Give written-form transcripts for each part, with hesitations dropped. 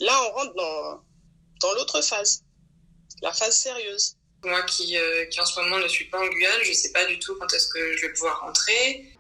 Là, on rentre dans l'autre phase, la phase sérieuse. Moi qui en ce moment ne suis pas en Guyane, je ne sais pas du tout quand est-ce que je vais pouvoir rentrer.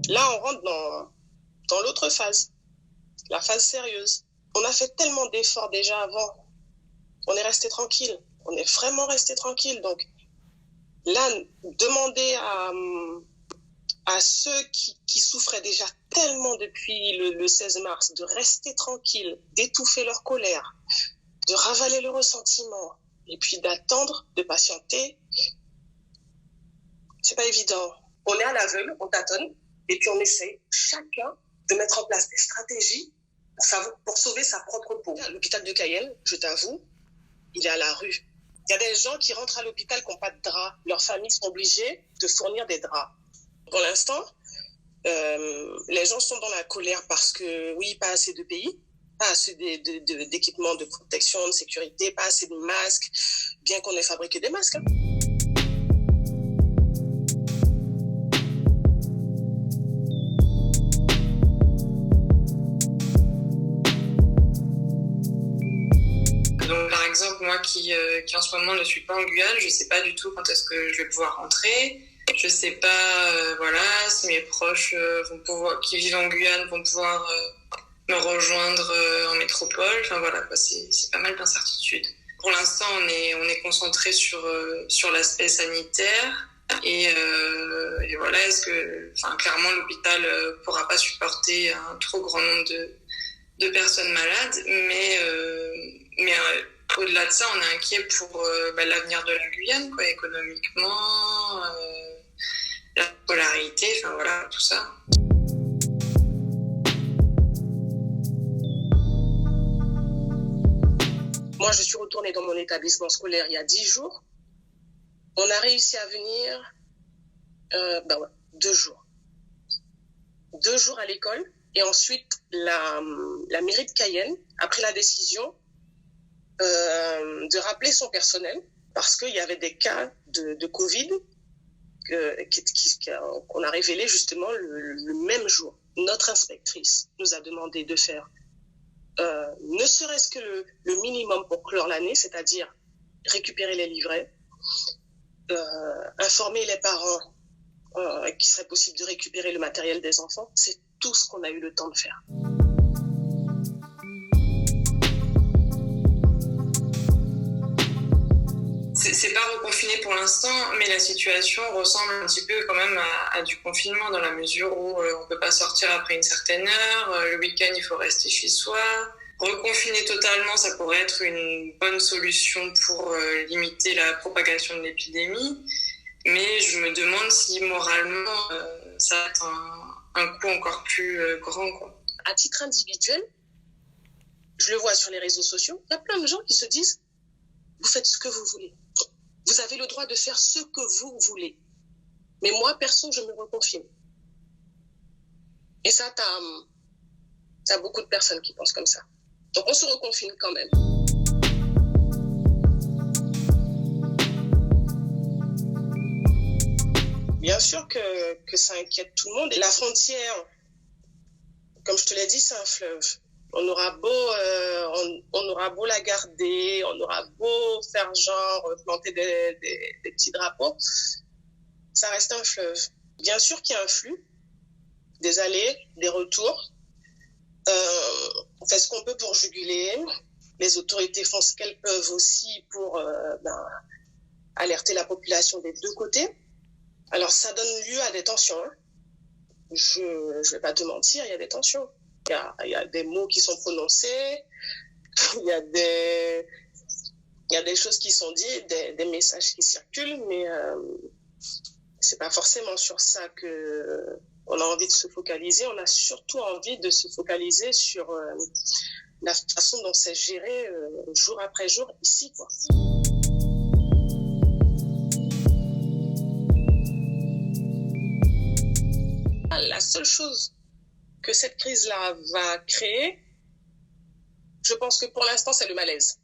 Là, on rentre dans l'autre phase, la phase sérieuse. On a fait tellement d'efforts déjà avant. On est resté tranquille. On est vraiment resté tranquille. Donc là, demander à ceux qui souffraient déjà tellement depuis le 16 mars de rester tranquilles, d'étouffer leur colère, de ravaler le ressentiment et puis d'attendre, de patienter, c'est pas évident. On est à l'aveugle, on tâtonne. Et puis on essaie chacun de mettre en place des stratégies pour sauver sa propre peau. À l'hôpital de Cayenne, je t'avoue, il est à la rue. Il y a des gens qui rentrent à l'hôpital qui n'ont pas de draps. Leurs familles sont obligées de fournir des draps. Pour l'instant, les gens sont dans la colère parce que, oui, pas assez de pays, pas assez d'équipements de protection, de sécurité, pas assez de masques, bien qu'on ait fabriqué des masques. Donc, par exemple, moi qui en ce moment ne suis pas en Guyane, je ne sais pas du tout quand est-ce que je vais pouvoir rentrer. Je ne sais pas, si mes proches qui vivent en Guyane vont pouvoir me rejoindre en métropole. Enfin voilà, c'est pas mal d'incertitudes. Pour l'instant, on est concentré sur l'aspect sanitaire et voilà, clairement l'hôpital pourra pas supporter un trop grand nombre de personnes malades, mais au-delà de ça, on est inquiet pour l'avenir de la Guyane, quoi, économiquement, la polarité, enfin voilà, tout ça. Moi, je suis retournée dans mon établissement scolaire il y a 10 jours. On a réussi à venir 2 jours. 2 jours à l'école. Et ensuite, la mairie de Cayenne a pris la décision de rappeler son personnel parce qu'il y avait des cas de Covid qu'on a révélé justement le même jour. Notre inspectrice nous a demandé de faire ne serait-ce que le minimum pour clore l'année, c'est-à-dire récupérer les livrets, informer les parents qu'il serait possible de récupérer le matériel des enfants. C'est tout ce qu'on a eu le temps de faire. C'est pas reconfiné pour l'instant, mais la situation ressemble un petit peu quand même à du confinement dans la mesure où on peut pas sortir après une certaine heure, le week-end il faut rester chez soi. Reconfiner totalement, ça pourrait être une bonne solution pour limiter la propagation de l'épidémie, mais je me demande si moralement ça va être un coût encore plus grand, quoi. À titre individuel, je le vois sur les réseaux sociaux, il y a plein de gens qui se disent « Vous faites ce que vous voulez. Vous avez le droit de faire ce que vous voulez. Mais moi, perso, je me reconfine. » Et ça, t'as beaucoup de personnes qui pensent comme ça. Donc, on se reconfine quand même. Bien sûr que ça inquiète tout le monde. Et la frontière, comme je te l'ai dit, c'est un fleuve. On aura beau la garder, on aura beau faire genre planter des petits drapeaux, ça reste un fleuve. Bien sûr qu'il y a un flux, des allées, des retours. On fait ce qu'on peut pour juguler. Les autorités font ce qu'elles peuvent aussi pour alerter la population des deux côtés. Alors ça donne lieu à des tensions. Hein. Je vais pas te mentir, il y a des tensions. Il y a des mots qui sont prononcés, il y a des choses qui sont dites, des messages qui circulent, mais c'est pas forcément sur ça que on a envie de se focaliser. On a surtout envie de se focaliser sur la façon dont c'est géré jour après jour ici, quoi. seule chose que cette crise-là va créer, je pense que pour l'instant, c'est le malaise.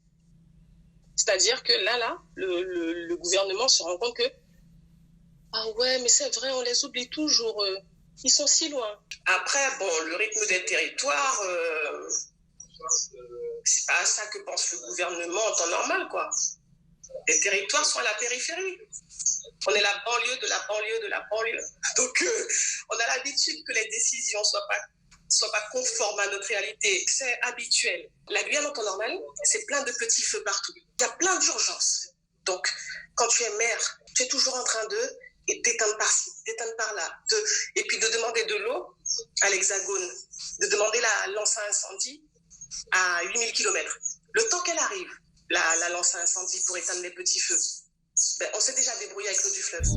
C'est-à-dire que là, le gouvernement se rend compte que ah ouais, mais c'est vrai, on les oublie toujours. Ils sont si loin. Après, bon, le rythme des territoires, c'est pas ça que pense le gouvernement en temps normal, quoi. Les territoires sont à la périphérie. On est la banlieue de la banlieue de la banlieue. Donc, on a l'habitude que les décisions soient pas conformes à notre réalité. C'est habituel. La Guyane en temps normal, c'est plein de petits feux partout. Il y a plein d'urgences. Donc, quand tu es maire, tu es toujours en train d'éteindre par-ci, d'éteindre par-là, et puis de demander de l'eau à l'Hexagone, de demander la lance à incendie à 8000 km. Le temps qu'elle arrive, la lance à incendie pour éteindre les petits feux, on s'est déjà débrouillé avec l'eau du fleuve.